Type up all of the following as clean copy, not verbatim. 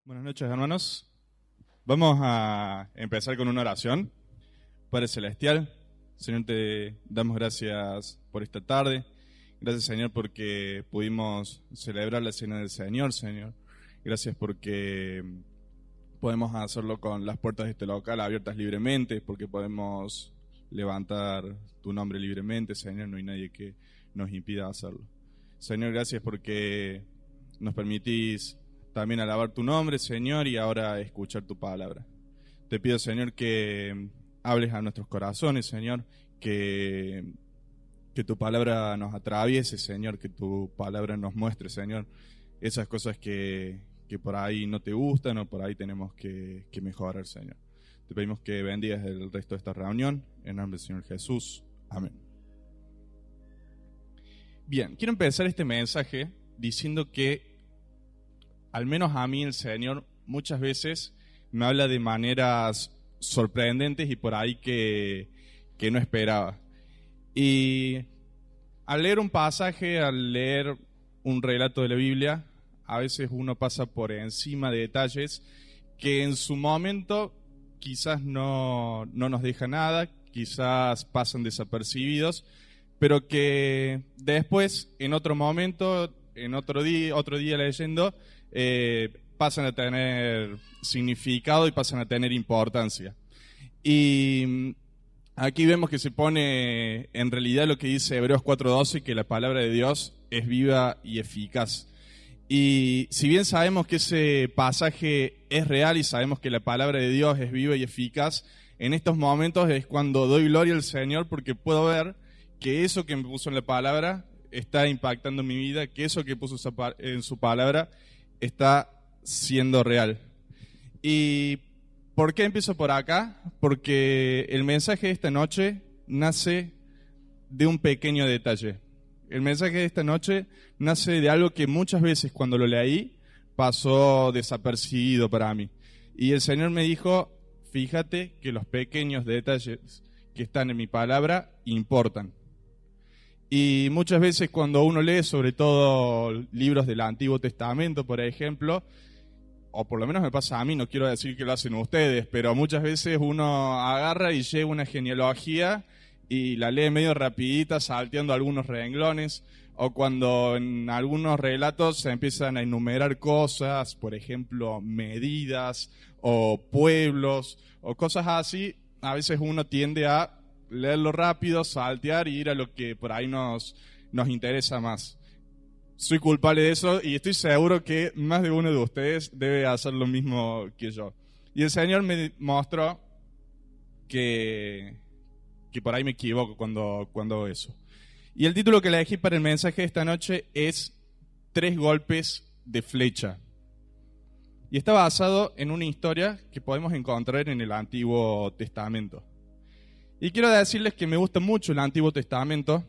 Buenas noches, hermanos. Vamos a empezar con una oración. Padre Celestial, Señor, te damos gracias por esta tarde. Gracias, Señor, porque pudimos celebrar la cena del Señor, Señor. Gracias porque podemos hacerlo con las puertas de este local abiertas libremente, porque podemos levantar tu nombre libremente, Señor. No hay nadie que nos impida hacerlo. Señor, gracias porque nos permitís también alabar tu nombre, Señor, y ahora escuchar tu palabra. Te pido, Señor, que hables a nuestros corazones, Señor, que tu palabra nos atraviese, Señor, que tu palabra nos muestre, Señor, esas cosas que por ahí no te gustan o por ahí tenemos que mejorar, Señor. Te pedimos que bendigas el resto de esta reunión, en nombre del Señor Jesús. Amén. Bien, quiero empezar este mensaje diciendo que al menos a mí el Señor muchas veces me habla de maneras sorprendentes y por ahí que no esperaba. Y al leer un pasaje, al leer un relato de la Biblia, a veces uno pasa por encima de detalles que en su momento quizás no nos deja nada, quizás pasan desapercibidos, pero que después, en otro momento, en otro día leyendo, pasan a tener significado y pasan a tener importancia. Y aquí vemos que se pone en realidad lo que dice Hebreos 4:12, que la palabra de Dios es viva y eficaz. Y si bien sabemos que ese pasaje es real y sabemos que la palabra de Dios es viva y eficaz, en estos momentos es cuando doy gloria al Señor porque puedo ver que eso que me puso en la palabra está impactando mi vida, que eso que puso en su palabra está siendo real. ¿Y por qué empiezo por acá? Porque el mensaje de esta noche nace de un pequeño detalle. El mensaje de esta noche nace de algo que muchas veces cuando lo leí pasó desapercibido para mí. Y el Señor me dijo, fíjate que los pequeños detalles que están en mi palabra importan. Y muchas veces cuando uno lee, sobre todo libros del Antiguo Testamento, por ejemplo, o por lo menos me pasa a mí, no quiero decir que lo hacen ustedes, pero muchas veces uno agarra y llega una genealogía y la lee medio rapidita, salteando algunos renglones, o cuando en algunos relatos se empiezan a enumerar cosas, por ejemplo, medidas o pueblos o cosas así, a veces uno tiende a leerlo rápido, saltear y ir a lo que por ahí nos interesa más. Soy culpable de eso y estoy seguro que más de uno de ustedes debe hacer lo mismo que yo. Y el Señor me mostró que por ahí me equivoco cuando hago eso. Y el título que elegí para el mensaje de esta noche es 3 golpes de flecha. Y está basado en una historia que podemos encontrar en el Antiguo Testamento. Y quiero decirles que me gusta mucho el Antiguo Testamento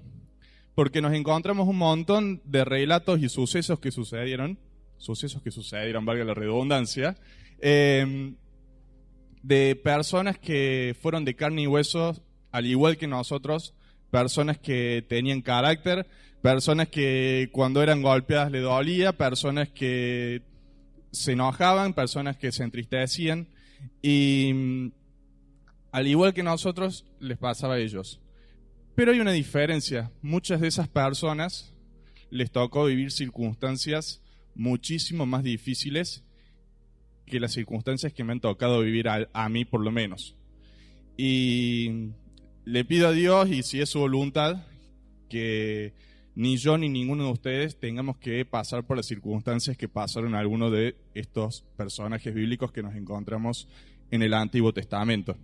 porque nos encontramos un montón de relatos y sucesos que sucedieron, valga la redundancia, de personas que fueron de carne y hueso, al igual que nosotros, personas que tenían carácter, personas que cuando eran golpeadas le dolía, personas que se enojaban, personas que se entristecían y al igual que nosotros, les pasaba a ellos. Pero hay una diferencia. Muchas de esas personas les tocó vivir circunstancias muchísimo más difíciles que las circunstancias que me han tocado vivir a mí, por lo menos. Y le pido a Dios, y si es su voluntad, que ni yo ni ninguno de ustedes tengamos que pasar por las circunstancias que pasaron algunos de estos personajes bíblicos que nos encontramos en el Antiguo Testamento.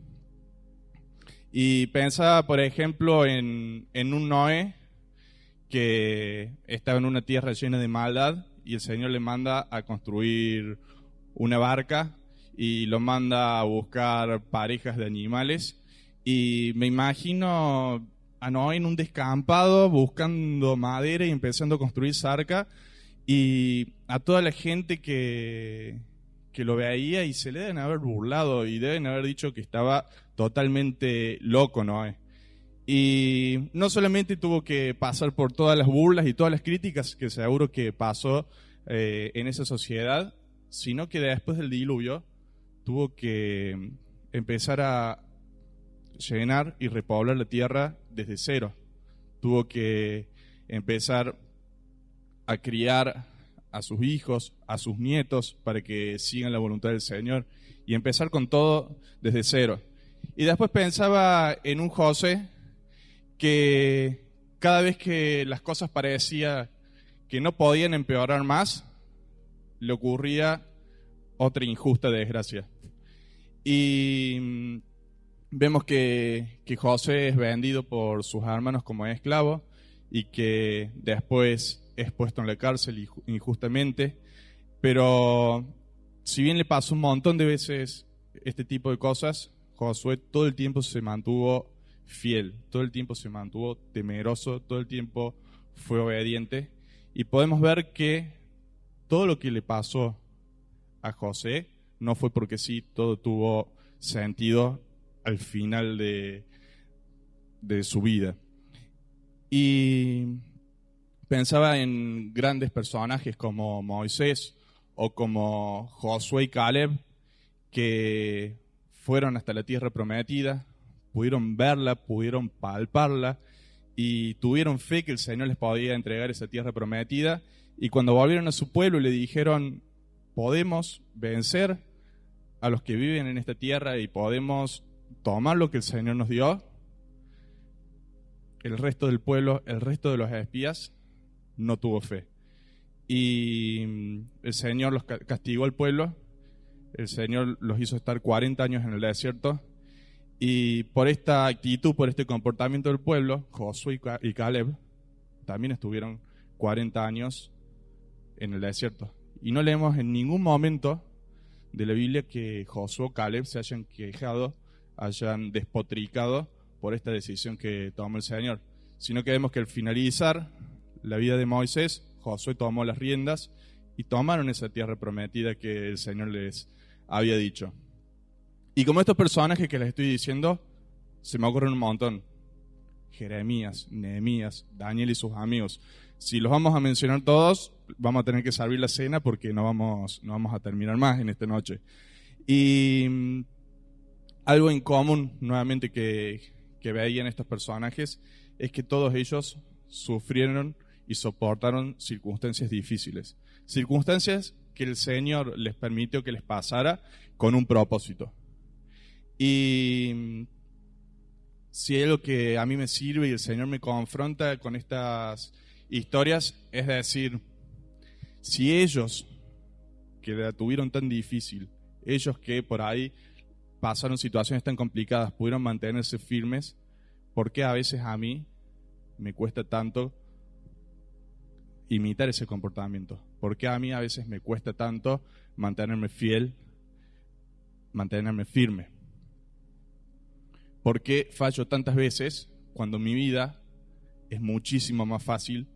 Y pensaba, por ejemplo, en un Noé que estaba en una tierra llena de maldad y el Señor le manda a construir una barca y lo manda a buscar parejas de animales. Y me imagino a Noé en un descampado buscando madera y empezando a construir esa arca y a toda la gente que lo veía y se le deben haber burlado y deben haber dicho que estaba totalmente loco, Noé. Y no solamente tuvo que pasar por todas las burlas y todas las críticas que seguro que pasó en esa sociedad, sino que después del diluvio tuvo que empezar a llenar y repoblar la tierra desde cero. Tuvo que empezar a criar a sus hijos, a sus nietos, para que sigan la voluntad del Señor, y empezar con todo desde cero. Y después pensaba en un José que cada vez que las cosas parecía que no podían empeorar más, le ocurría otra injusta desgracia. Y vemos que José es vendido por sus hermanos como esclavo y que después es puesto en la cárcel injustamente. Pero si bien le pasó un montón de veces este tipo de cosas, Josué todo el tiempo se mantuvo fiel, todo el tiempo se mantuvo temeroso, todo el tiempo fue obediente. Y podemos ver que todo lo que le pasó a José no fue porque sí, todo tuvo sentido al final de su vida. Y pensaba en grandes personajes como Moisés o como Josué y Caleb, que fueron hasta la tierra prometida, pudieron verla, pudieron palparla y tuvieron fe que el Señor les podía entregar esa tierra prometida. Y cuando volvieron a su pueblo y le dijeron, podemos vencer a los que viven en esta tierra y podemos tomar lo que el Señor nos dio, el resto del pueblo, el resto de los espías, no tuvo fe. Y el Señor los castigó al pueblo, el Señor los hizo estar 40 años en el desierto, y por esta actitud, por este comportamiento del pueblo, Josué y Caleb también estuvieron 40 años en el desierto. Y no leemos en ningún momento de la Biblia que Josué o Caleb se hayan quejado, hayan despotricado por esta decisión que tomó el Señor, sino que vemos que al finalizar la vida de Moisés, Josué tomó las riendas y tomaron esa tierra prometida que el Señor les había dicho. Y como estos personajes que les estoy diciendo, se me ocurren un montón. Jeremías, Nehemías, Daniel y sus amigos. Si los vamos a mencionar todos, vamos a tener que servir la cena porque no vamos a terminar más en esta noche. Y algo en común, nuevamente, que veían estos personajes, es que todos ellos sufrieron y soportaron circunstancias difíciles. Circunstancias que el Señor les permitió que les pasara con un propósito. Y si hay algo que a mí me sirve y el Señor me confronta con estas historias, es decir, si ellos que la tuvieron tan difícil, ellos que por ahí pasaron situaciones tan complicadas, pudieron mantenerse firmes, ¿por qué a veces a mí me cuesta tanto imitar ese comportamiento? ¿Por qué a mí a veces me cuesta tanto mantenerme fiel, mantenerme firme? ¿Por qué fallo tantas veces cuando mi vida es muchísimo más fácil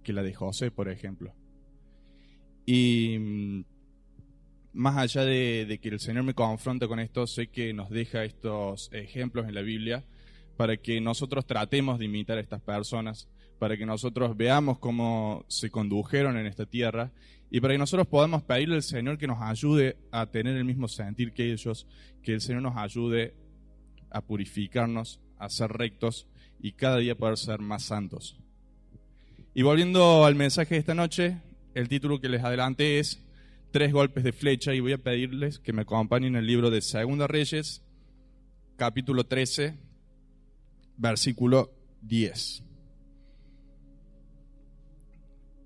que la de José, por ejemplo? Y más allá de que el Señor me confronta con esto, sé que nos deja estos ejemplos en la Biblia para que nosotros tratemos de imitar a estas personas, para que nosotros veamos cómo se condujeron en esta tierra y para que nosotros podamos pedirle al Señor que nos ayude a tener el mismo sentir que ellos, que el Señor nos ayude a purificarnos, a ser rectos y cada día poder ser más santos. Y volviendo al mensaje de esta noche, el título que les adelanté es 3 golpes de flecha, y voy a pedirles que me acompañen en el libro de Segunda Reyes, capítulo 13, versículo 10.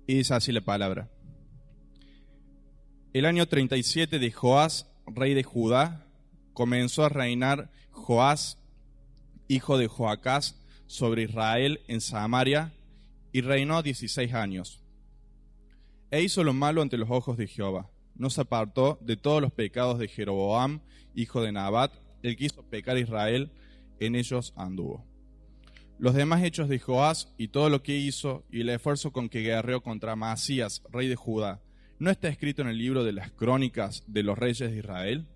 Y es así la palabra. El año 37 de Joás, rey de Judá, comenzó a reinar Joás, hijo de Joacás, sobre Israel en Samaria, y reinó 16 años. E hizo lo malo ante los ojos de Jehová. No se apartó de todos los pecados de Jeroboam, hijo de Nabat, el que hizo pecar a Israel, en ellos anduvo. Los demás hechos de Joás y todo lo que hizo y el esfuerzo con que guerreó contra Amasías, rey de Judá, ¿no está escrito en el libro de las crónicas de los reyes de Israel?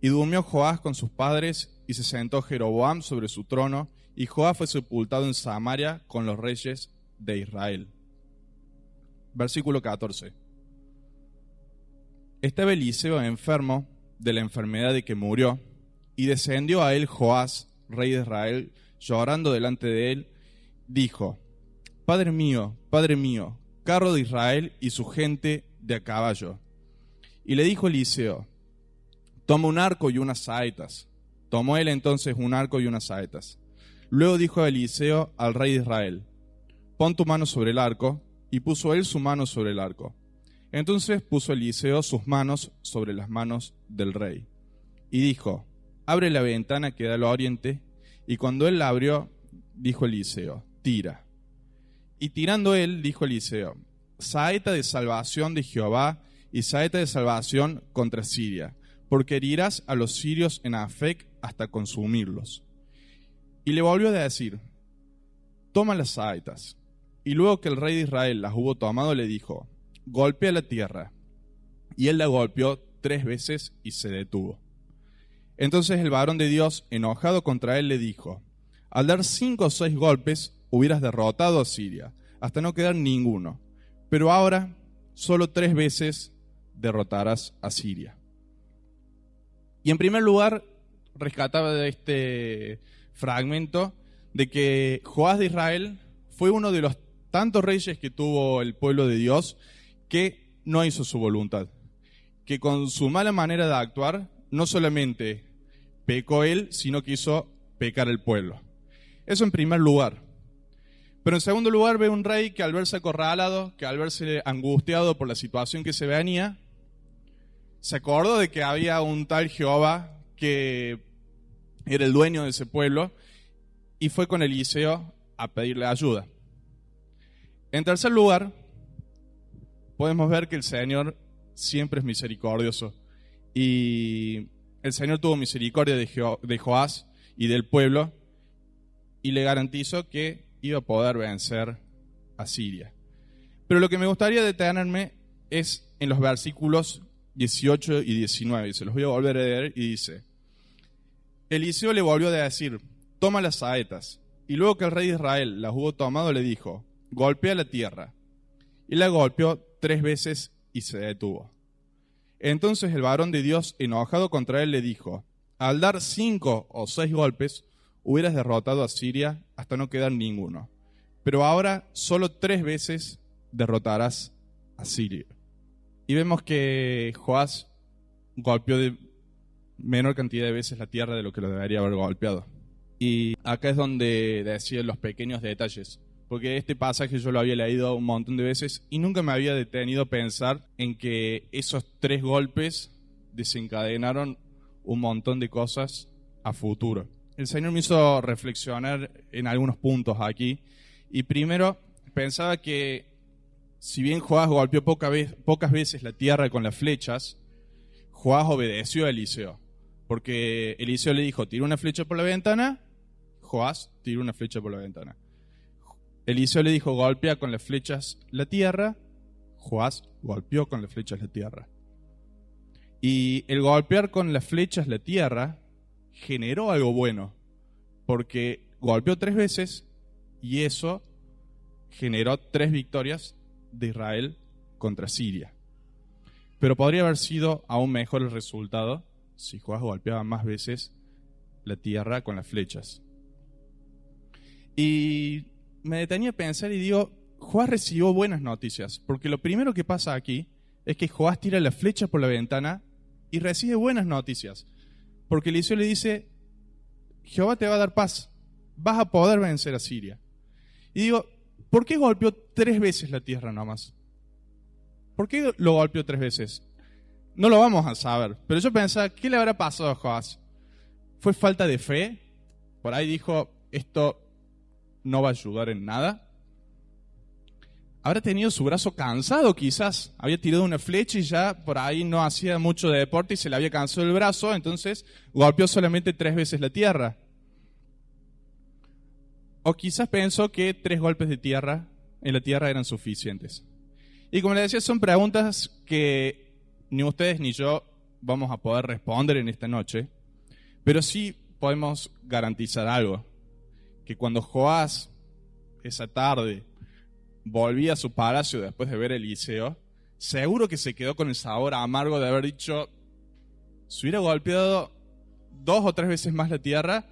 Y durmió Joás con sus padres, y se sentó Jeroboam sobre su trono, y Joás fue sepultado en Samaria con los reyes de Israel. Versículo 14. estaba Eliseo enfermo de la enfermedad de que murió, y descendió a él Joás, rey de Israel, llorando delante de él, dijo: Padre mío, carro de Israel y su gente de a caballo. Y le dijo Eliseo: Toma un arco y unas saetas. Tomó él entonces un arco y unas saetas. Luego dijo Eliseo al rey de Israel: Pon tu mano sobre el arco. Y puso él su mano sobre el arco. Entonces puso Eliseo sus manos sobre las manos del rey. Y dijo: Abre la ventana que da al oriente. Y cuando él la abrió, dijo Eliseo: Tira. Y tirando él, dijo Eliseo: Saeta de salvación de Jehová y saeta de salvación contra Siria, porque herirás a los sirios en Afec hasta consumirlos. Y le volvió a decir: Toma las saetas. Y luego que el rey de Israel las hubo tomado, le dijo: Golpea la tierra. Y él la golpeó 3 veces y se detuvo. Entonces el varón de Dios, enojado contra él, le dijo: Al dar 5 o 6 golpes, hubieras derrotado a Siria, hasta no quedar ninguno. Pero ahora, solo 3 veces derrotarás a Siria. Y en primer lugar, rescataba de este fragmento de que Joás de Israel fue uno de los tantos reyes que tuvo el pueblo de Dios que no hizo su voluntad. Que con su mala manera de actuar, no solamente pecó él, sino que hizo pecar el pueblo. Eso en primer lugar. Pero en segundo lugar, ve un rey que al verse acorralado, que al verse angustiado por la situación que se venía, se acordó de que había un tal Jehová que era el dueño de ese pueblo y fue con Eliseo a pedirle ayuda. En tercer lugar, podemos ver que el Señor siempre es misericordioso y el Señor tuvo misericordia de Joás y del pueblo y le garantizó que iba a poder vencer a Siria. Pero lo que me gustaría detenerme es en los versículos 18 y 19, y se los voy a volver a leer, y dice: Eliseo le volvió a decir: Toma las saetas. Y luego que el rey de Israel las hubo tomado, le dijo: Golpea la tierra. Y la golpeó 3 veces y se detuvo. Entonces el varón de Dios, enojado contra él, le dijo: Al dar 5 o 6 golpes, hubieras derrotado a Siria hasta no quedar ninguno. Pero ahora solo 3 veces derrotarás a Siria. Y vemos que Joás golpeó de menor cantidad de veces la tierra de lo que lo debería haber golpeado. Y acá es donde decía los pequeños detalles. Porque este pasaje yo lo había leído un montón de veces y nunca me había detenido a pensar en que esos 3 golpes desencadenaron un montón de cosas a futuro. El Señor me hizo reflexionar en algunos puntos aquí. Y primero pensaba que si bien Joás golpeó pocas veces la tierra con las flechas, Joás obedeció a Eliseo. Porque Eliseo le dijo: tira una flecha por la ventana. Joás tiró una flecha por la ventana. Eliseo le dijo: golpea con las flechas la tierra. Joás golpeó con las flechas la tierra. Y el golpear con las flechas la tierra generó algo bueno, porque golpeó 3 veces y eso generó 3 victorias de Israel contra Siria. Pero podría haber sido aún mejor el resultado si Joás golpeaba más veces la tierra con las flechas. Y me detenía a pensar y digo, Joás recibió buenas noticias, porque lo primero que pasa aquí es que Joás tira la flecha por la ventana y recibe buenas noticias, porque Eliseo le dice: Jehová te va a dar paz, vas a poder vencer a Siria. Y digo, ¿por qué golpeó 3 veces la tierra nomás? ¿Por qué lo golpeó 3 veces? No lo vamos a saber, pero yo pensaba, ¿qué le habrá pasado a Joás? ¿Fue falta de fe? Por ahí dijo, esto no va a ayudar en nada. Habrá tenido su brazo cansado quizás, había tirado una flecha y ya por ahí no hacía mucho de deporte y se le había cansado el brazo, entonces golpeó solamente 3 veces la tierra. O quizás pensó que 3 golpes de tierra en la tierra eran suficientes. Y como les decía, son preguntas que ni ustedes ni yo vamos a poder responder en esta noche, pero sí podemos garantizar algo, que cuando Joás esa tarde volvía a su palacio después de ver a Eliseo, seguro que se quedó con el sabor amargo de haber dicho, si hubiera golpeado 2 o 3 veces más la tierra,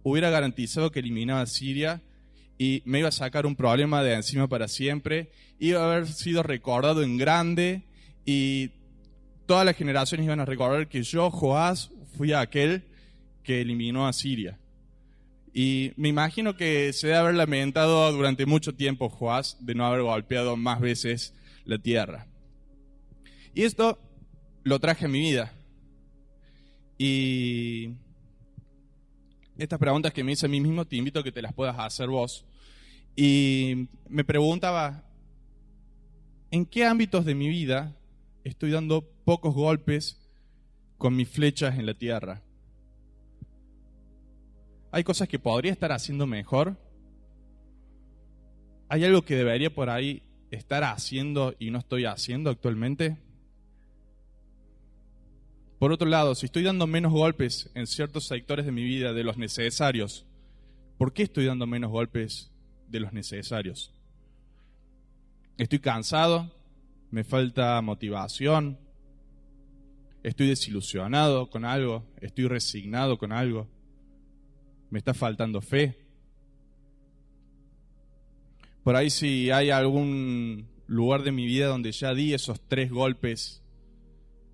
hubiera garantizado que eliminaba a Siria y me iba a sacar un problema de encima para siempre, iba a haber sido recordado en grande y todas las generaciones iban a recordar que yo, Joás, fui aquel que eliminó a Siria. Y me imagino que se debe haber lamentado durante mucho tiempo Joás de no haber golpeado más veces la tierra. Y esto lo traje a mi vida. Y estas preguntas que me hice a mí mismo te invito a que te las puedas hacer vos. Y me preguntaba, ¿en qué ámbitos de mi vida estoy dando pocos golpes con mis flechas en la tierra? ¿Hay cosas que podría estar haciendo mejor? ¿Hay algo que debería por ahí estar haciendo y no estoy haciendo actualmente? Por otro lado, si estoy dando menos golpes en ciertos sectores de mi vida de los necesarios, ¿por qué estoy dando menos golpes de los necesarios? ¿Estoy cansado? ¿Me falta motivación? ¿Estoy desilusionado con algo? ¿Estoy resignado con algo? ¿Me está faltando fe? Por ahí si hay algún lugar de mi vida donde ya di esos 3 golpes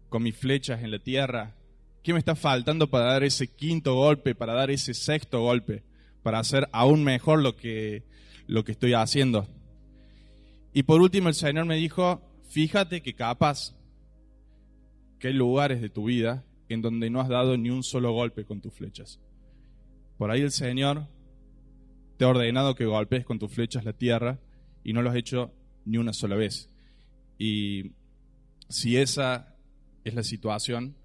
con mis flechas en la tierra, ¿qué me está faltando para dar ese 5.º golpe, para dar ese 6.º golpe, para hacer aún mejor lo que estoy haciendo? Y por último el Señor me dijo, fíjate que capaz que hay lugares de tu vida en donde no has dado ni un solo golpe con tus flechas. Por ahí el Señor te ha ordenado que golpees con tus flechas la tierra y no lo has hecho ni una sola vez. Y si esa es la situación,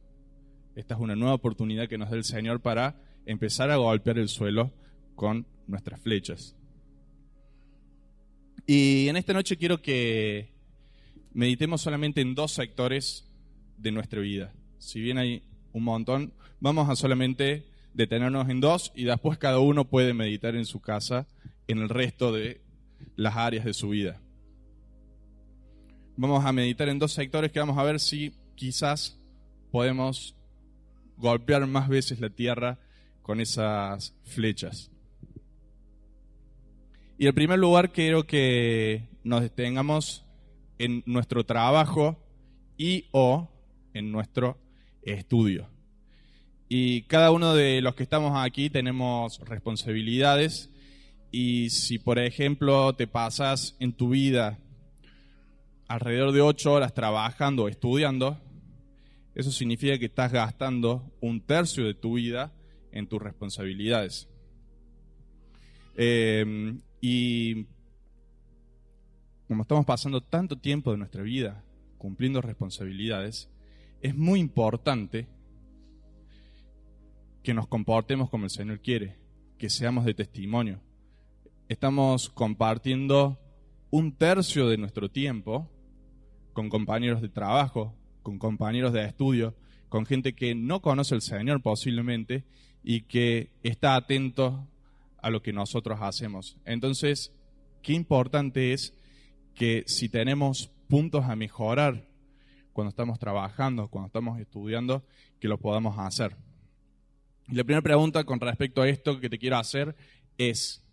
esta es una nueva oportunidad que nos da el Señor para empezar a golpear el suelo con nuestras flechas. Y en esta noche quiero que meditemos solamente en 2 sectores de nuestra vida. Si bien hay un montón, vamos a solamente detenernos en 2 y después cada uno puede meditar en su casa en el resto de las áreas de su vida. Vamos a meditar en 2 sectores que vamos a ver si quizás podemos golpear más veces la tierra con esas flechas. Y en primer lugar quiero que nos detengamos en nuestro trabajo y o en nuestro estudio. Y cada uno de los que estamos aquí tenemos responsabilidades y si por ejemplo te pasas en tu vida alrededor de 8 horas trabajando o estudiando, eso significa que estás gastando 1/3 de tu vida en tus responsabilidades. Y como estamos pasando tanto tiempo de nuestra vida cumpliendo responsabilidades, es muy importante que nos comportemos como el Señor quiere, que seamos de testimonio. Estamos compartiendo 1/3 de nuestro tiempo con compañeros de trabajo, con compañeros de estudio, con gente que no conoce al Señor posiblemente y que está atento a lo que nosotros hacemos. Entonces, qué importante es que si tenemos puntos a mejorar cuando estamos trabajando, cuando estamos estudiando, que lo podamos hacer. Y la primera pregunta con respecto a esto que te quiero hacer es,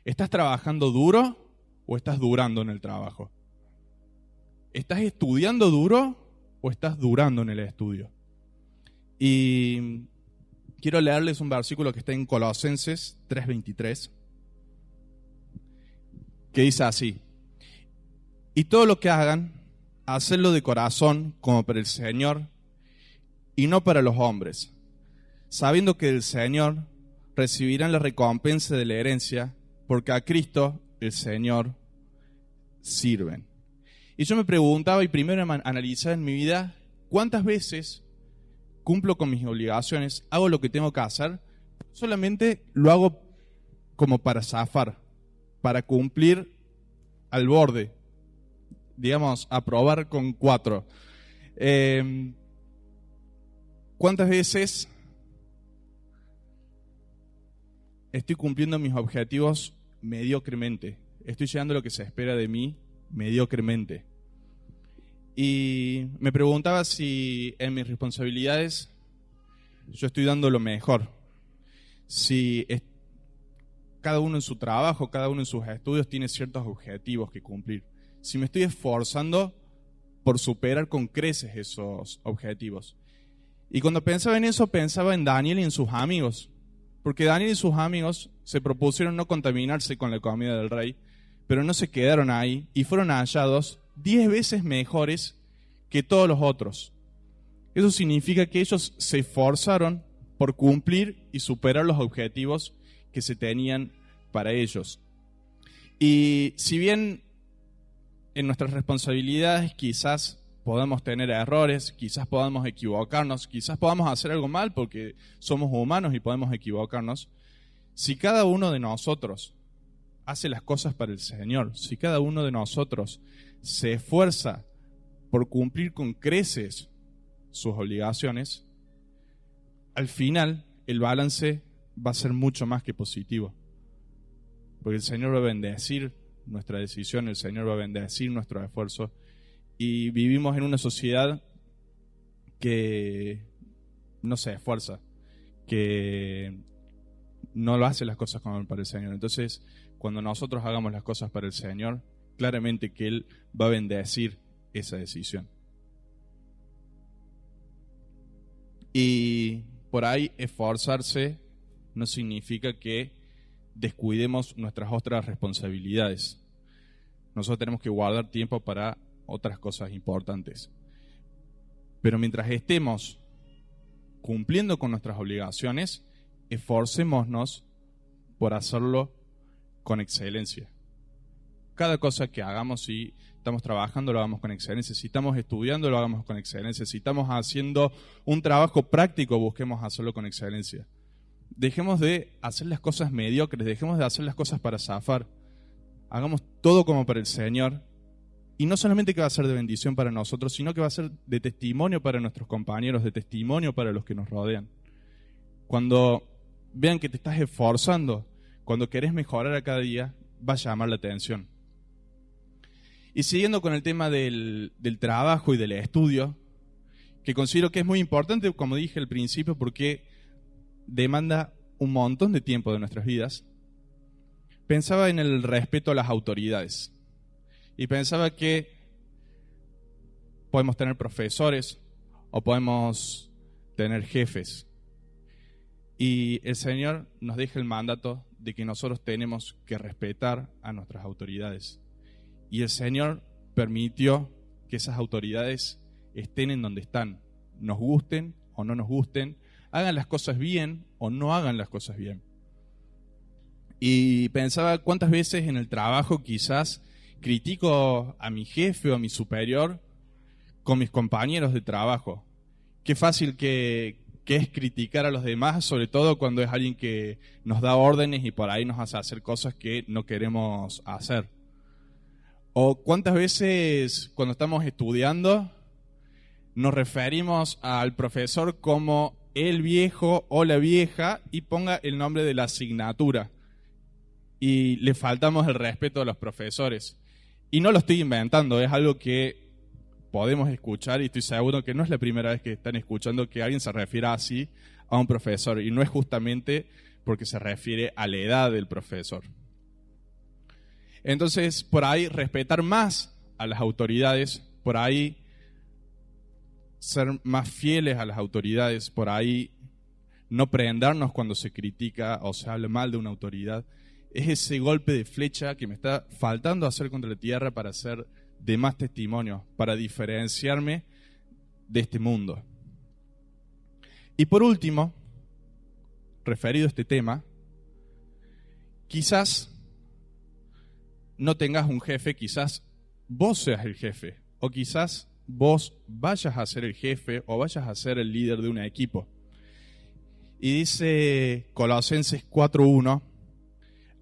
¿estás trabajando duro o estás durando en el trabajo? ¿Estás estudiando duro o estás durando en el estudio? Y quiero leerles un versículo que está en Colosenses 3:23, que dice así: y todo lo que hagan, hacedlo de corazón como para el Señor y no para los hombres, sabiendo que del Señor recibirán la recompensa de la herencia, porque a Cristo, el Señor, sirven. Y yo me preguntaba y primero analizaba en mi vida, ¿cuántas veces cumplo con mis obligaciones, hago lo que tengo que hacer, solamente lo hago como para zafar, para cumplir al borde, digamos, aprobar con 4? ¿Cuántas veces estoy cumpliendo mis objetivos mediocremente? Estoy llegando a lo que se espera de mí mediocremente. Y me preguntaba si en mis responsabilidades yo estoy dando lo mejor. Si cada uno en su trabajo, cada uno en sus estudios tiene ciertos objetivos que cumplir. Si me estoy esforzando por superar con creces esos objetivos. Y cuando pensaba en eso, pensaba en Daniel y en sus amigos. Porque Daniel y sus amigos se propusieron no contaminarse con la comida del rey, pero no se quedaron ahí y fueron hallados 10 veces mejores que todos los otros. Eso significa que ellos se esforzaron por cumplir y superar los objetivos que se tenían para ellos. Y si bien en nuestras responsabilidades quizás podamos tener errores, quizás podamos equivocarnos, quizás podamos hacer algo mal porque somos humanos y podemos equivocarnos, si cada uno de nosotros hace las cosas para el Señor, si cada uno de nosotros se esfuerza por cumplir con creces sus obligaciones, al final el balance va a ser mucho más que positivo. Porque el Señor va a bendecir nuestra decisión, el Señor va a bendecir nuestro esfuerzo. Y vivimos en una sociedad que no se esfuerza, que no lo hace las cosas como para el Señor. Entonces, cuando nosotros hagamos las cosas para el Señor, claramente que Él va a bendecir esa decisión. Y por ahí esforzarse no significa que descuidemos nuestras otras responsabilidades. Nosotros tenemos que guardar tiempo para otras cosas importantes. Pero mientras estemos cumpliendo con nuestras obligaciones, esforcémonos por hacerlo con excelencia. Cada cosa que hagamos, si estamos trabajando, lo hagamos con excelencia. Si estamos estudiando, lo hagamos con excelencia. Si estamos haciendo un trabajo práctico, busquemos hacerlo con excelencia. Dejemos de hacer las cosas mediocres, dejemos de hacer las cosas para zafar. Hagamos todo como para el Señor. Y no solamente que va a ser de bendición para nosotros, sino que va a ser de testimonio para nuestros compañeros, de testimonio para los que nos rodean. Cuando vean que te estás esforzando, cuando querés mejorar a cada día, va a llamar la atención. Y siguiendo con el tema del trabajo y del estudio, que considero que es muy importante, como dije al principio, porque demanda un montón de tiempo de nuestras vidas, pensaba en el respeto a las autoridades. Y pensaba que podemos tener profesores o podemos tener jefes. Y el Señor nos deja el mandato de que nosotros tenemos que respetar a nuestras autoridades. Y el Señor permitió que esas autoridades estén en donde están, nos gusten o no nos gusten, hagan las cosas bien o no hagan las cosas bien. Y pensaba cuántas veces en el trabajo quizás critico a mi jefe o a mi superior con mis compañeros de trabajo. Qué fácil que es criticar a los demás, sobre todo cuando es alguien que nos da órdenes y por ahí nos hace hacer cosas que no queremos hacer. O cuántas veces cuando estamos estudiando nos referimos al profesor como el viejo o la vieja y ponga el nombre de la asignatura. Y le faltamos el respeto a los profesores. Y no lo estoy inventando, es algo que podemos escuchar y estoy seguro que no es la primera vez que están escuchando que alguien se refiera así a un profesor. Y no es justamente porque se refiere a la edad del profesor. Entonces, por ahí respetar más a las autoridades, por ahí ser más fieles a las autoridades, por ahí no prendernos cuando se critica o se habla mal de una autoridad. Es ese golpe de flecha que me está faltando hacer contra la tierra para hacer de más testimonio, para diferenciarme de este mundo. Y por último, referido a este tema, quizás no tengas un jefe, quizás vos seas el jefe, o quizás vos vayas a ser el jefe o vayas a ser el líder de un equipo. Y dice Colosenses 4:1,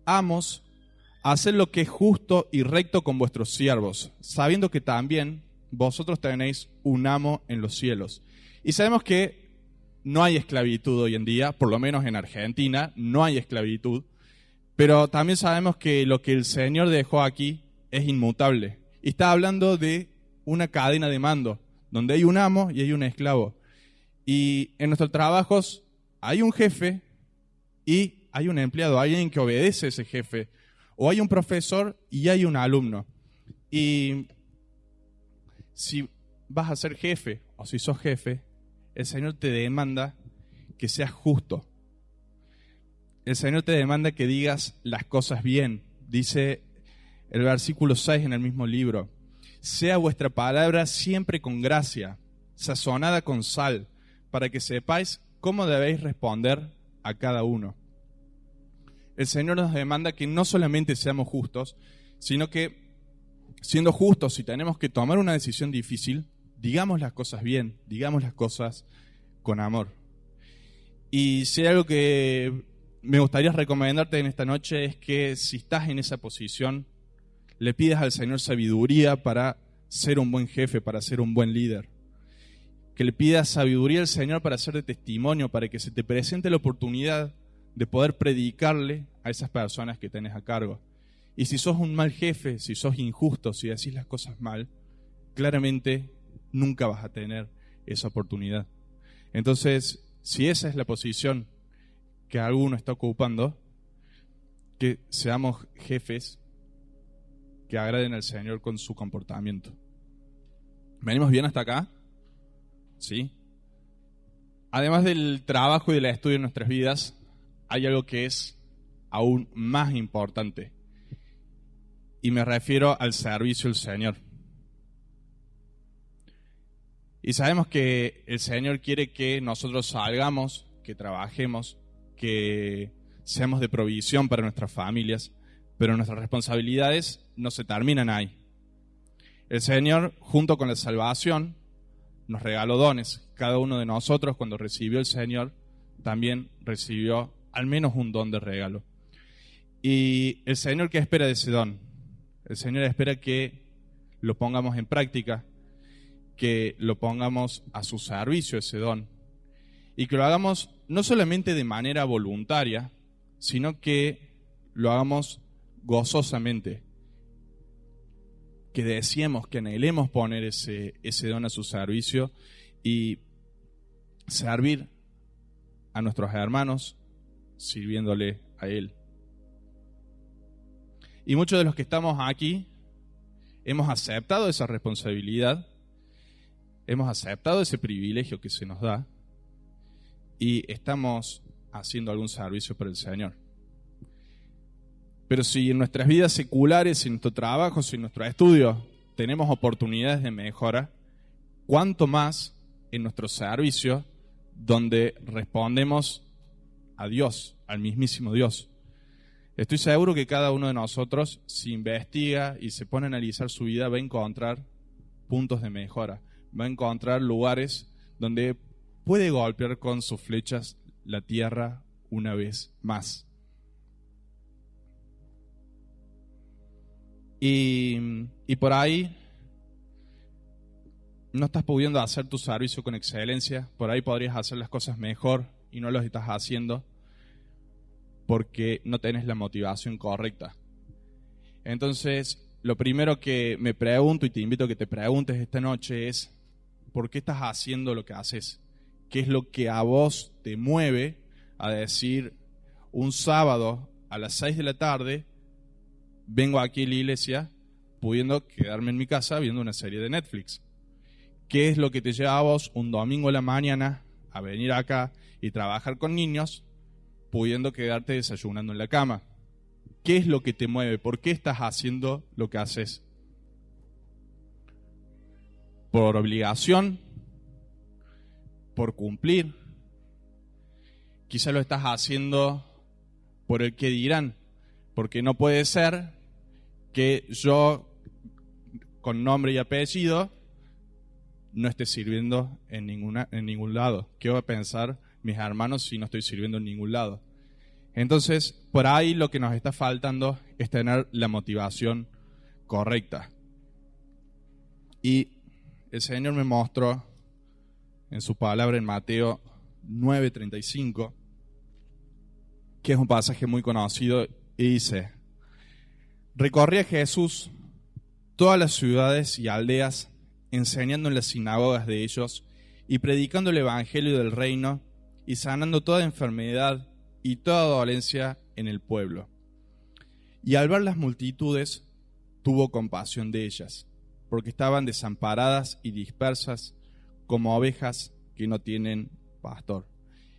amos a hacer lo que es justo y recto con vuestros siervos, sabiendo que también vosotros tenéis un amo en los cielos. Y sabemos que no hay esclavitud hoy en día, por lo menos en Argentina, no hay esclavitud, pero también sabemos que lo que el Señor dejó aquí es inmutable. Y está hablando de una cadena de mando, donde hay un amo y hay un esclavo. Y en nuestros trabajos hay un jefe y hay un empleado, hay alguien que obedece a ese jefe. O hay un profesor y hay un alumno. Y si vas a ser jefe o si sos jefe, el Señor te demanda que seas justo. El Señor te demanda que digas las cosas bien. Dice el versículo 6 en el mismo libro: sea vuestra palabra siempre con gracia, sazonada con sal, para que sepáis cómo debéis responder a cada uno. El Señor nos demanda que no solamente seamos justos, sino que, siendo justos, si tenemos que tomar una decisión difícil, digamos las cosas bien, digamos las cosas con amor. Y si hay algo que me gustaría recomendarte en esta noche es que si estás en esa posición, le pidas al Señor sabiduría para ser un buen jefe, para ser un buen líder. Que le pidas sabiduría al Señor para ser de testimonio, para que se te presente la oportunidad de poder predicarle a esas personas que tenés a cargo. Y si sos un mal jefe, si sos injusto, si decís las cosas mal, claramente nunca vas a tener esa oportunidad. Entonces, si esa es la posición que alguno está ocupando, que seamos jefes que agraden al Señor con su comportamiento. ¿Venimos bien hasta acá? ¿Sí? Además del trabajo y del estudio en nuestras vidas, hay algo que es aún más importante. Y me refiero al servicio al Señor. Y sabemos que el Señor quiere que nosotros salgamos, que trabajemos, que seamos de provisión para nuestras familias, pero nuestras responsabilidades no se terminan ahí. El Señor, junto con la salvación, nos regaló dones. Cada uno de nosotros, cuando recibió el Señor, también recibió al menos un don de regalo. Y el Señor, ¿qué espera de ese don? El Señor espera que lo pongamos en práctica, que lo pongamos a su servicio, ese don, y que lo hagamos no solamente de manera voluntaria, sino que lo hagamos gozosamente, que deseemos, que anhelemos poner ese don a su servicio y servir a nuestros hermanos sirviéndole a Él. Y muchos de los que estamos aquí hemos aceptado esa responsabilidad, hemos aceptado ese privilegio que se nos da y estamos haciendo algún servicio para el Señor. Pero si en nuestras vidas seculares, en nuestro trabajo, en nuestro estudio, tenemos oportunidades de mejora, ¿cuánto más en nuestro servicio donde respondemos a Dios, al mismísimo Dios? Estoy seguro que cada uno de nosotros, si investiga y se pone a analizar su vida, va a encontrar puntos de mejora, va a encontrar lugares donde puede golpear con sus flechas la tierra una vez más. Y por ahí no estás pudiendo hacer tu servicio con excelencia, por ahí podrías hacer las cosas mejor y no las estás haciendo porque no tenés la motivación correcta. Entonces, lo primero que me pregunto y te invito a que te preguntes esta noche es: ¿por qué estás haciendo lo que haces? ¿Qué es lo que a vos te mueve a decir un sábado a las 6 de la tarde vengo aquí a la iglesia pudiendo quedarme en mi casa viendo una serie de Netflix? ¿Qué es lo que te lleva a vos un domingo a la mañana a venir acá y trabajar con niños pudiendo quedarte desayunando en la cama? ¿Qué es lo que te mueve? ¿Por qué estás haciendo lo que haces? ¿Por obligación? ¿Por cumplir? Quizá lo estás haciendo por el que dirán, porque no puede ser que yo, con nombre y apellido, no esté sirviendo en ningún lado. ¿Qué va a pensar mis hermanos si no estoy sirviendo en ningún lado? Entonces, por ahí lo que nos está faltando es tener la motivación correcta. Y el Señor me mostró en su palabra en Mateo 9:35, que es un pasaje muy conocido, y dice: recorría Jesús todas las ciudades y aldeas enseñando en las sinagogas de ellos y predicando el evangelio del reino y sanando toda enfermedad y toda dolencia en el pueblo. Y al ver las multitudes, tuvo compasión de ellas, porque estaban desamparadas y dispersas como ovejas que no tienen pastor.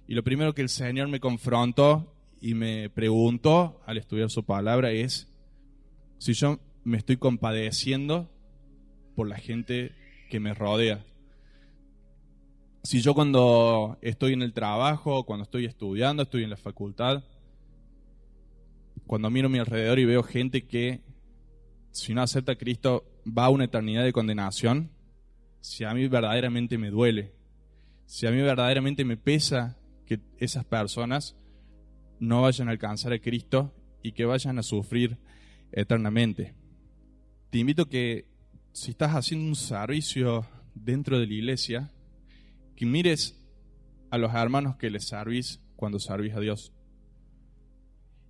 Y lo primero que el Señor me confrontó y me preguntó al estudiar su palabra es si yo me estoy compadeciendo por la gente que me rodea. Si yo cuando estoy en el trabajo, cuando estoy estudiando, estoy en la facultad, cuando miro a mi alrededor y veo gente que, si no acepta a Cristo, va a una eternidad de condenación, si a mí verdaderamente me duele, si a mí verdaderamente me pesa que esas personas no vayan a alcanzar a Cristo y que vayan a sufrir eternamente. Te invito a que, si estás haciendo un servicio dentro de la iglesia, que mires a los hermanos que les servís cuando servís a Dios.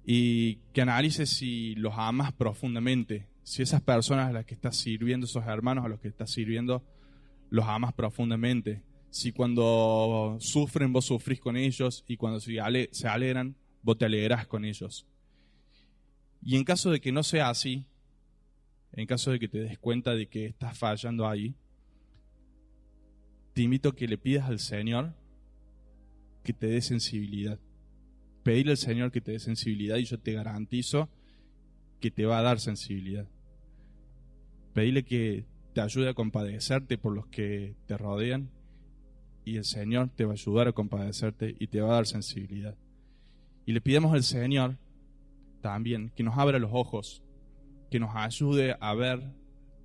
Y que analices si los amas profundamente, si esas personas a las que estás sirviendo, esos hermanos a los que estás sirviendo, los amas profundamente. Si cuando sufren vos sufrís con ellos y cuando se alegran, vos te alegrás con ellos. Y en caso de que no sea así, en caso de que te des cuenta de que estás fallando ahí, te invito a que le pidas al Señor que te dé sensibilidad. Pedirle al Señor que te dé sensibilidad y yo te garantizo que te va a dar sensibilidad. Pedirle que te ayude a compadecerte por los que te rodean y el Señor te va a ayudar a compadecerte y te va a dar sensibilidad. Y le pidamos al Señor también que nos abra los ojos, que nos ayude a ver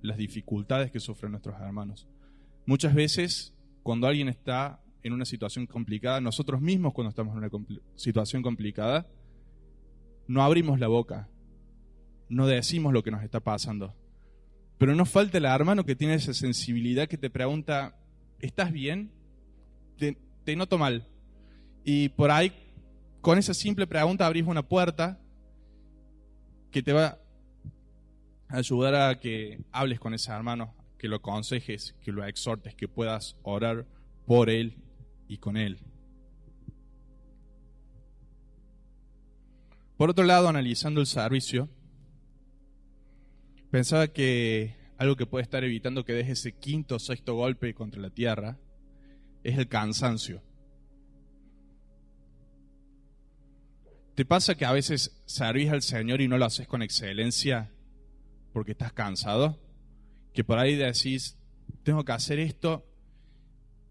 las dificultades que sufren nuestros hermanos. Muchas veces, cuando alguien está en una situación complicada, nosotros mismos cuando estamos en una situación complicada, no abrimos la boca, no decimos lo que nos está pasando. Pero no falta el hermano que tiene esa sensibilidad que te pregunta, ¿estás bien? Te noto mal. Y por ahí, con esa simple pregunta, abrís una puerta que te va a ayudar a que hables con ese hermano, que lo aconsejes, que lo exhortes, que puedas orar por él y con él. Por otro lado, analizando el servicio, pensaba que algo que puede estar evitando que des ese quinto o sexto golpe contra la tierra es el cansancio. ¿Te pasa que a veces servís al Señor y no lo haces con excelencia porque estás cansado? Que por ahí decís, tengo que hacer esto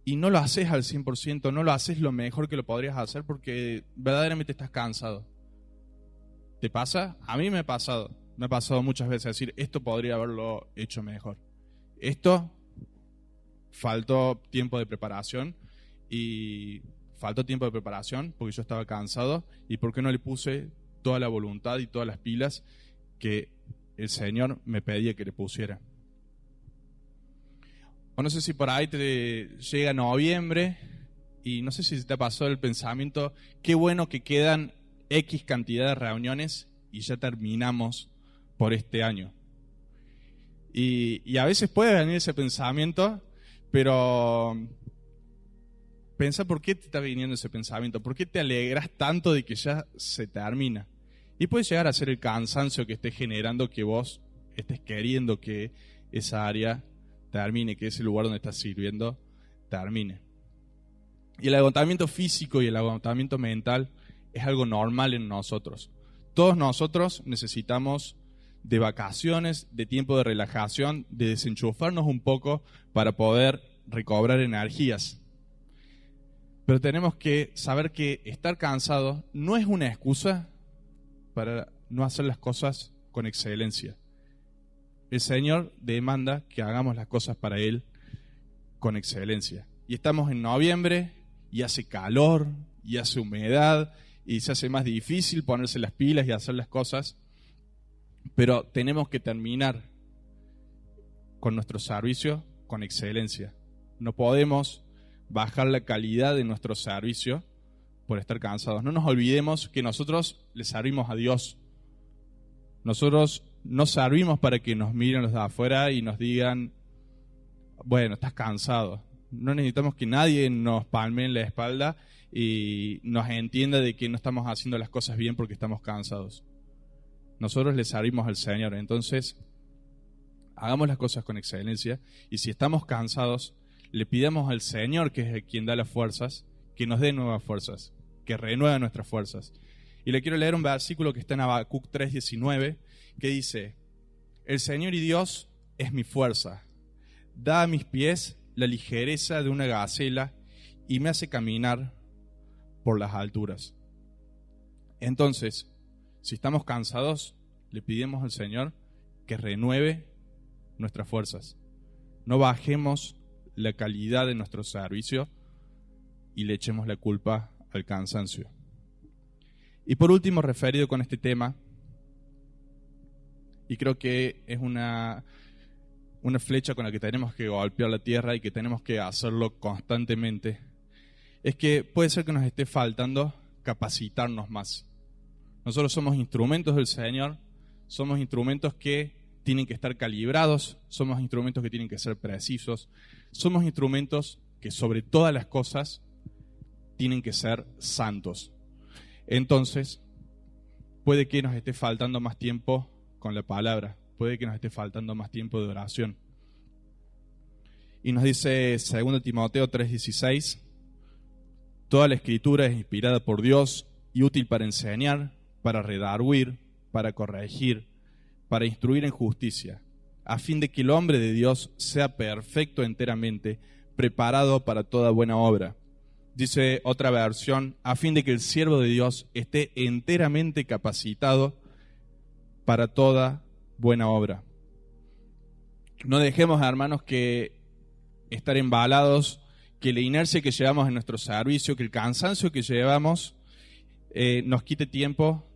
y no lo haces al 100%, no lo haces lo mejor que lo podrías hacer porque verdaderamente estás cansado. ¿Te pasa? A mí me ha pasado muchas veces decir, esto podría haberlo hecho mejor. Esto faltó tiempo de preparación porque yo estaba cansado y porque no le puse toda la voluntad y todas las pilas que el Señor me pedía que le pusiera. O no sé si por ahí te llega noviembre y no sé si te ha pasado el pensamiento, qué bueno que quedan X cantidad de reuniones y ya terminamos por este año. Y a veces puede venir ese pensamiento, pero pensa por qué te está viniendo ese pensamiento, por qué te alegras tanto de que ya se termina. Y puede llegar a ser el cansancio que esté generando que vos estés queriendo que esa área termine, que ese lugar donde estás sirviendo termine. Y el agotamiento físico y el agotamiento mental es algo normal en nosotros. Todos nosotros necesitamos de vacaciones, de tiempo de relajación, de desenchufarnos un poco para poder recobrar energías. Pero tenemos que saber que estar cansado no es una excusa para no hacer las cosas con excelencia. El Señor demanda que hagamos las cosas para Él con excelencia. Y estamos en noviembre y hace calor y hace humedad y se hace más difícil ponerse las pilas y hacer las cosas. Pero tenemos que terminar con nuestro servicio con excelencia. No podemos bajar la calidad de nuestro servicio por estar cansados. No nos olvidemos que nosotros le servimos a Dios. Nosotros no servimos para que nos miren los de afuera y nos digan, bueno, estás cansado. No necesitamos que nadie nos palme en la espalda y nos entienda de que no estamos haciendo las cosas bien porque estamos cansados. Nosotros le servimos al Señor, entonces hagamos las cosas con excelencia y si estamos cansados, le pidamos al Señor, que es el quien da las fuerzas, que nos dé nuevas fuerzas, que renueve nuestras fuerzas. Y le quiero leer un versículo que está en Habacuc 3:19, que dice: el Señor y Dios es mi fuerza, da a mis pies la ligereza de una gacela y me hace caminar por las alturas. Entonces, si estamos cansados, le pedimos al Señor que renueve nuestras fuerzas. No bajemos la calidad de nuestro servicio y le echemos la culpa al cansancio. Y por último, referido con este tema, y creo que es una flecha con la que tenemos que golpear la tierra y que tenemos que hacerlo constantemente, es que puede ser que nos esté faltando capacitarnos más. Nosotros somos instrumentos del Señor, somos instrumentos que tienen que estar calibrados, somos instrumentos que tienen que ser precisos, somos instrumentos que sobre todas las cosas tienen que ser santos. Entonces, puede que nos esté faltando más tiempo con la palabra, puede que nos esté faltando más tiempo de oración. Y nos dice 2 Timoteo 3:16, toda la escritura es inspirada por Dios y útil para enseñar, para redarguir, para corregir, para instruir en justicia, a fin de que el hombre de Dios sea perfecto enteramente, preparado para toda buena obra. Dice otra versión, a fin de que el siervo de Dios esté enteramente capacitado para toda buena obra. No dejemos, hermanos, que estar embalados, que la inercia que llevamos en nuestro servicio, que el cansancio que llevamos nos quite tiempo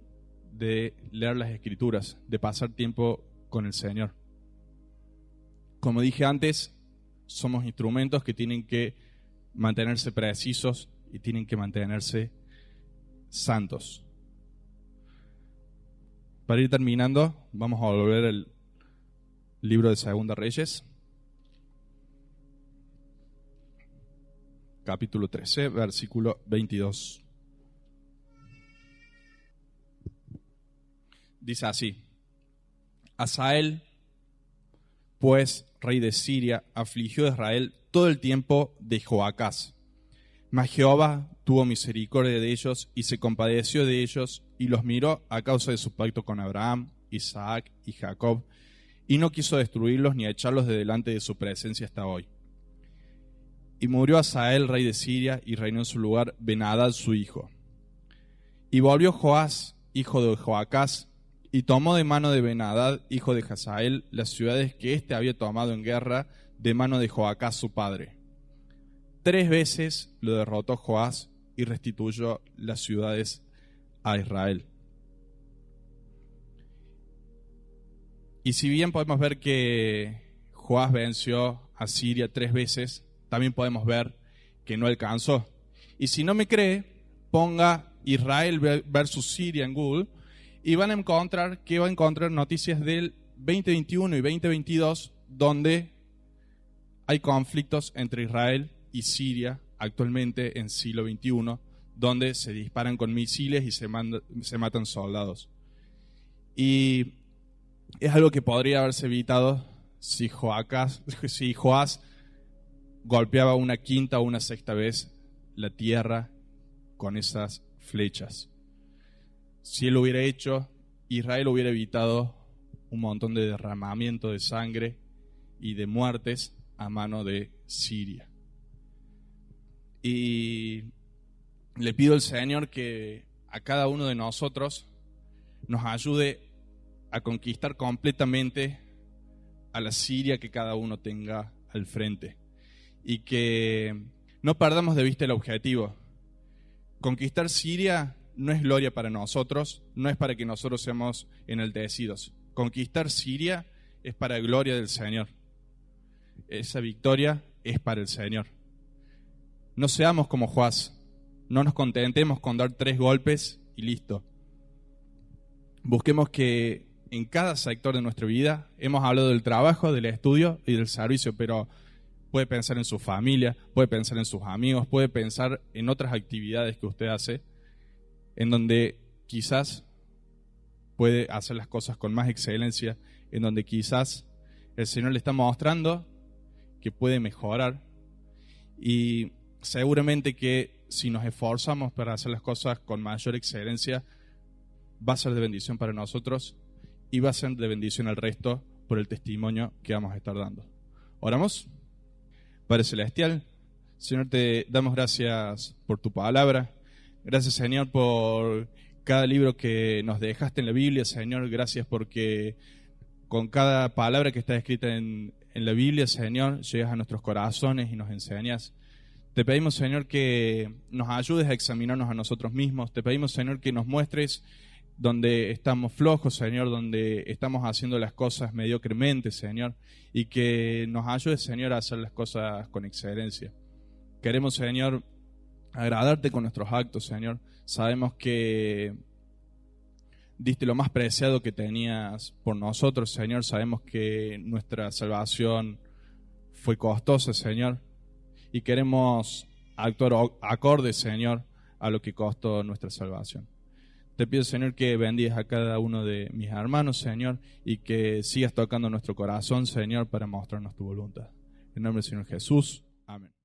de leer las Escrituras, de pasar tiempo con el Señor. Como dije antes, somos instrumentos que tienen que mantenerse precisos y tienen que mantenerse santos. Para ir terminando, vamos a volver al libro de Segunda Reyes, capítulo 13, versículo 22. Dice así: Hazael, pues, rey de Siria, afligió a Israel todo el tiempo de Joacás. Mas Jehová tuvo misericordia de ellos y se compadeció de ellos y los miró a causa de su pacto con Abraham, Isaac y Jacob, y no quiso destruirlos ni echarlos de delante de su presencia hasta hoy. Y murió Hazael, rey de Siria, y reinó en su lugar Ben-Hadad su hijo. Y volvió Joás, hijo de Joacás, y tomó de mano de Ben-Hadad, hijo de Hazael, las ciudades que éste había tomado en guerra de mano de Joacás su padre. 3 veces lo derrotó Joás y restituyó las ciudades a Israel. Y si bien podemos ver que Joás venció a Siria 3 veces, también podemos ver que no alcanzó. Y si no me cree, ponga Israel versus Siria en Google y van a encontrar que va a encontrar noticias del 2021 y 2022 donde hay conflictos entre Israel y Siria actualmente en siglo XXI, donde se disparan con misiles y se matan soldados. Y es algo que podría haberse evitado si Joás golpeaba una quinta o una sexta vez la tierra con esas flechas. Si él lo hubiera hecho, Israel hubiera evitado un montón de derramamiento de sangre y de muertes a mano de Siria. Y le pido al Señor que a cada uno de nosotros nos ayude a conquistar completamente a la Siria que cada uno tenga al frente. Y que no perdamos de vista el objetivo. Conquistar Siria no es gloria para nosotros, no es para que nosotros seamos enaltecidos. Conquistar Siria es para gloria del Señor. Esa victoria es para el Señor. No seamos como Joás, no nos contentemos con dar 3 golpes y listo. Busquemos que en cada sector de nuestra vida, hemos hablado del trabajo, del estudio y del servicio, pero puede pensar en su familia, puede pensar en sus amigos, puede pensar en otras actividades que usted hace, en donde quizás puede hacer las cosas con más excelencia, en donde quizás el Señor le está mostrando que puede mejorar. Y seguramente que si nos esforzamos para hacer las cosas con mayor excelencia, va a ser de bendición para nosotros y va a ser de bendición al resto por el testimonio que vamos a estar dando. ¿Oramos? Padre Celestial, Señor, te damos gracias por tu palabra. Gracias, Señor, por cada libro que nos dejaste en la Biblia, Señor. Gracias porque con cada palabra que está escrita en la Biblia, Señor, llegas a nuestros corazones y nos enseñas. Te pedimos, Señor, que nos ayudes a examinarnos a nosotros mismos. Te pedimos, Señor, que nos muestres donde estamos flojos, Señor, donde estamos haciendo las cosas mediocremente, Señor, y que nos ayudes, Señor, a hacer las cosas con excelencia. Queremos, Señor, agradarte con nuestros actos, Señor. Sabemos que diste lo más preciado que tenías por nosotros, Señor. Sabemos que nuestra salvación fue costosa, Señor, y queremos actuar acorde, Señor, a lo que costó nuestra salvación. Te pido, Señor, que bendigas a cada uno de mis hermanos, Señor, y que sigas tocando nuestro corazón, Señor, para mostrarnos tu voluntad. En nombre del Señor Jesús. Amén.